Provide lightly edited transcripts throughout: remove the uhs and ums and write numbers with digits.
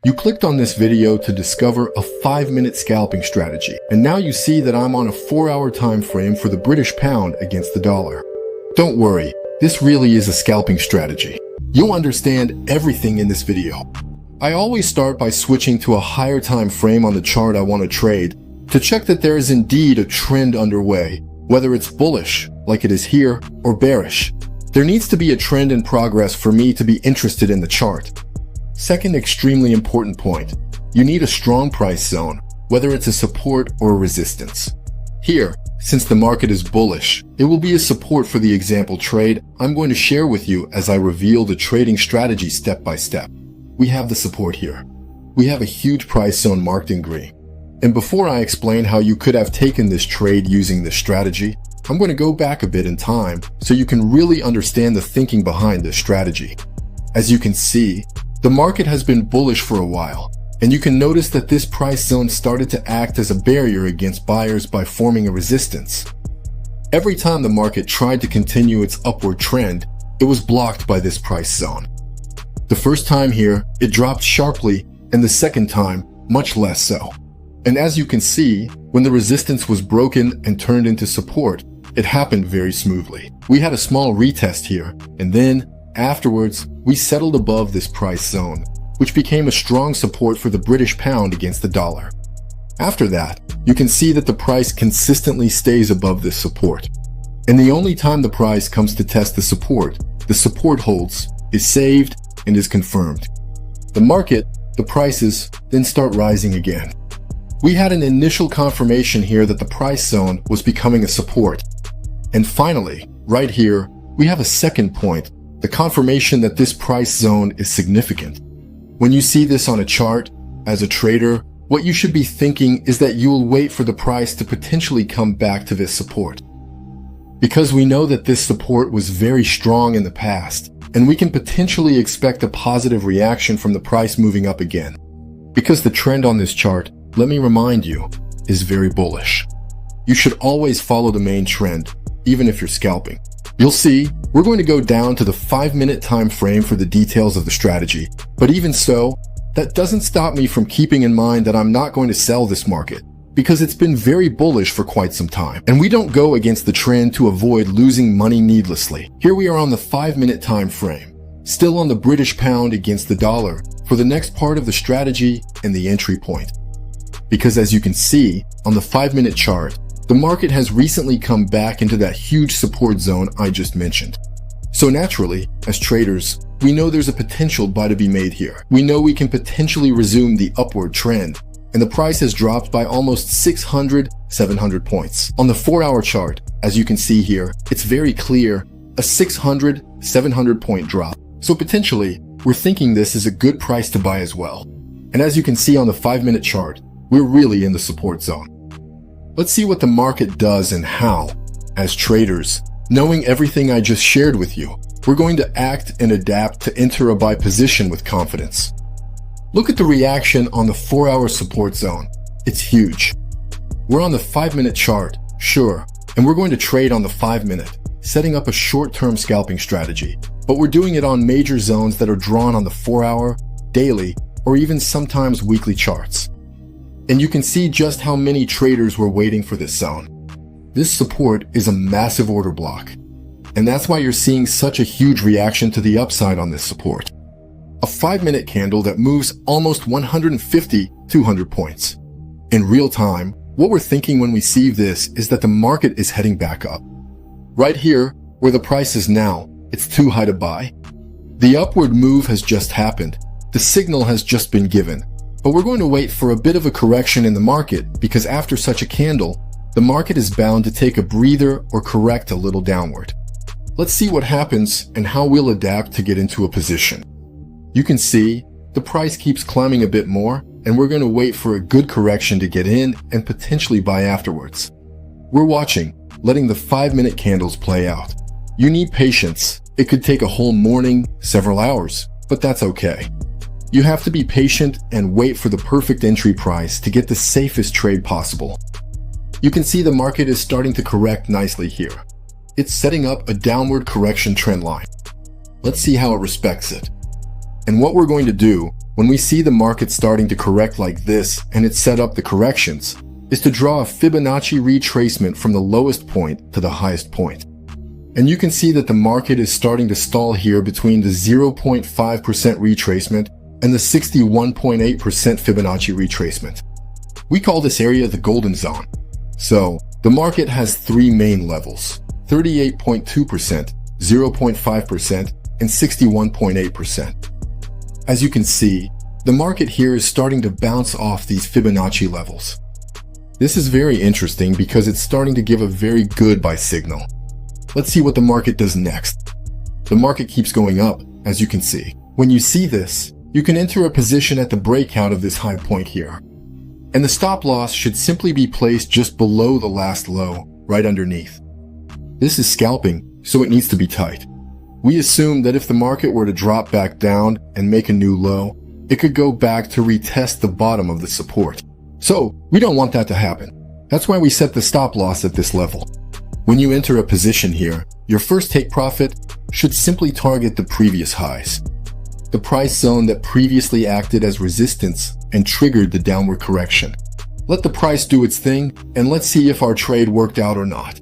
You clicked on this video to discover a 5-minute scalping strategy, and now you see that I'm on a 4-hour time frame for the British pound against the dollar. Don't worry, this really is a scalping strategy. You'll understand everything in this video. I always start by switching to a higher time frame on the chart I want to trade to check that there is indeed a trend underway, whether it's bullish, like it is here, or bearish. There needs to be a trend in progress for me to be interested in the chart. Second extremely important point, you need a strong price zone, whether it's a support or a resistance. Here, since the market is bullish, it will be a support for the example trade I'm going to share with you as I reveal the trading strategy step by step. We have the support here. We have a huge price zone marked in green. And before I explain how you could have taken this trade using this strategy, I'm going to go back a bit in time so you can really understand the thinking behind this strategy. As you can see, the market has been bullish for a while, and you can notice that this price zone started to act as a barrier against buyers by forming a resistance. Every time the market tried to continue its upward trend, it was blocked by this price zone. The first time here, it dropped sharply, and the second time, much less so. And as you can see, when the resistance was broken and turned into support, it happened very smoothly. We had a small retest here, and then, afterwards, we settled above this price zone, which became a strong support for the British pound against the dollar. After that, you can see that the price consistently stays above this support. And the only time the price comes to test the support holds, is saved, and is confirmed. The prices then start rising again. We had an initial confirmation here that the price zone was becoming a support. And finally, right here, we have a second point, the confirmation that this price zone is significant. When you see this on a chart, as a trader, what you should be thinking is that you will wait for the price to potentially come back to this support. Because we know that this support was very strong in the past, and we can potentially expect a positive reaction from the price moving up again. Because the trend on this chart, let me remind you, is very bullish. You should always follow the main trend, even if you're scalping. You'll see, we're going to go down to the 5-minute time frame for the details of the strategy. But even so, that doesn't stop me from keeping in mind that I'm not going to sell this market, because it's been very bullish for quite some time. And we don't go against the trend to avoid losing money needlessly. Here we are on the 5-minute time frame, still on the British pound against the dollar for the next part of the strategy and the entry point. Because as you can see, on the 5-minute chart, the market has recently come back into that huge support zone I just mentioned. So naturally, as traders, we know there's a potential buy to be made here. We know we can potentially resume the upward trend, and the price has dropped by almost 600, 700 points. On the 4-hour chart, as you can see here, it's very clear, a 600, 700 point drop. So potentially, we're thinking this is a good price to buy as well. And as you can see on the 5-minute chart, we're really in the support zone. Let's see what the market does and how. As traders, knowing everything I just shared with you, we're going to act and adapt to enter a buy position with confidence. Look at the reaction on the 4-hour support zone. It's huge. We're on the 5-minute chart, sure, and we're going to trade on the 5-minute, setting up a short-term scalping strategy. But we're doing it on major zones that are drawn on the 4-hour, daily, or even sometimes weekly charts. And you can see just how many traders were waiting for this zone. This support is a massive order block, and that's why you're seeing such a huge reaction to the upside on this support. A 5-minute candle that moves almost 150, 200 points. In real time, what we're thinking when we see this is that the market is heading back up. Right here, where the price is now, it's too high to buy. The upward move has just happened. The signal has just been given. But we're going to wait for a bit of a correction in the market because after such a candle, the market is bound to take a breather or correct a little downward. Let's see what happens and how we'll adapt to get into a position. You can see the price keeps climbing a bit more, and we're going to wait for a good correction to get in and potentially buy afterwards. We're watching, letting the 5-minute candles play out. You need patience. It could take a whole morning, several hours, but that's okay. You have to be patient and wait for the perfect entry price to get the safest trade possible. You can see the market is starting to correct nicely here. It's setting up a downward correction trend line. Let's see how it respects it. And what we're going to do when we see the market starting to correct like this and it set up the corrections, is to draw a Fibonacci retracement from the lowest point to the highest point. And you can see that the market is starting to stall here between the 0.5% retracement and the 61.8% Fibonacci retracement. We call this area the golden zone. So, the market has three main levels: 38.2%, 0.5%, and 61.8%. As you can see, the market here is starting to bounce off these Fibonacci levels. This is very interesting because it's starting to give a very good buy signal. Let's see what the market does next. The market keeps going up, as you can see. When you see this, you can enter a position at the breakout of this high point here. And the stop loss should simply be placed just below the last low, right underneath. This is scalping, so it needs to be tight. We assume that if the market were to drop back down and make a new low, it could go back to retest the bottom of the support. So, we don't want that to happen. That's why we set the stop loss at this level. When you enter a position here, your first take profit should simply target the previous highs, the price zone that previously acted as resistance and triggered the downward correction. Let the price do its thing, and let's see if our trade worked out or not.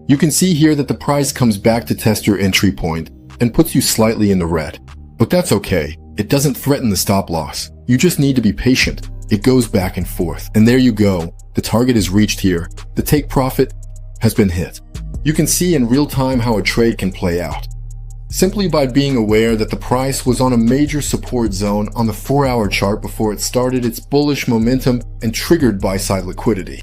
You can see here that the price comes back to test your entry point and puts you slightly in the red. But that's okay. It doesn't threaten the stop loss. You just need to be patient. It goes back and forth. And there you go. The target is reached here. The take profit has been hit. You can see in real time how a trade can play out, simply by being aware that the price was on a major support zone on the 4-hour chart before it started its bullish momentum and triggered buy-side liquidity.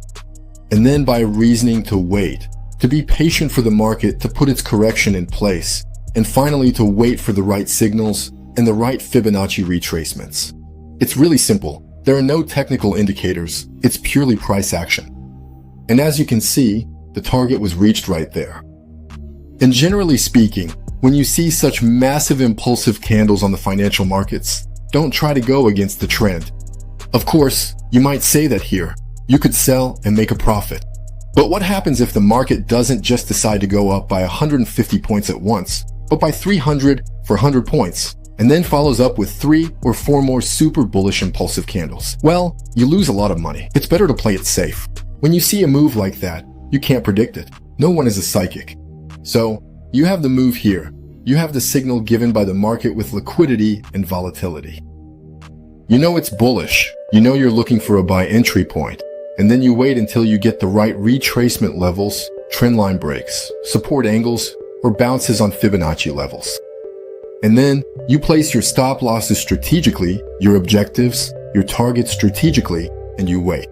And then by reasoning to wait, to be patient for the market to put its correction in place, and finally to wait for the right signals and the right Fibonacci retracements. It's really simple. There are no technical indicators. It's purely price action. And as you can see, the target was reached right there. And generally speaking, when you see such massive impulsive candles on the financial markets, don't try to go against the trend. Of course, you might say that here, you could sell and make a profit. But what happens if the market doesn't just decide to go up by 150 points at once, but by 300 for 100 points, and then follows up with 3 or 4 more super bullish impulsive candles? Well, you lose a lot of money. It's better to play it safe. When you see a move like that, you can't predict it. No one is a psychic. So, you have the move here. You have the signal given by the market with liquidity and volatility. You know it's bullish. You know you're looking for a buy entry point. And then you wait until you get the right retracement levels, trendline breaks, support angles, or bounces on Fibonacci levels. And then you place your stop losses strategically, your objectives, your targets strategically, and you wait.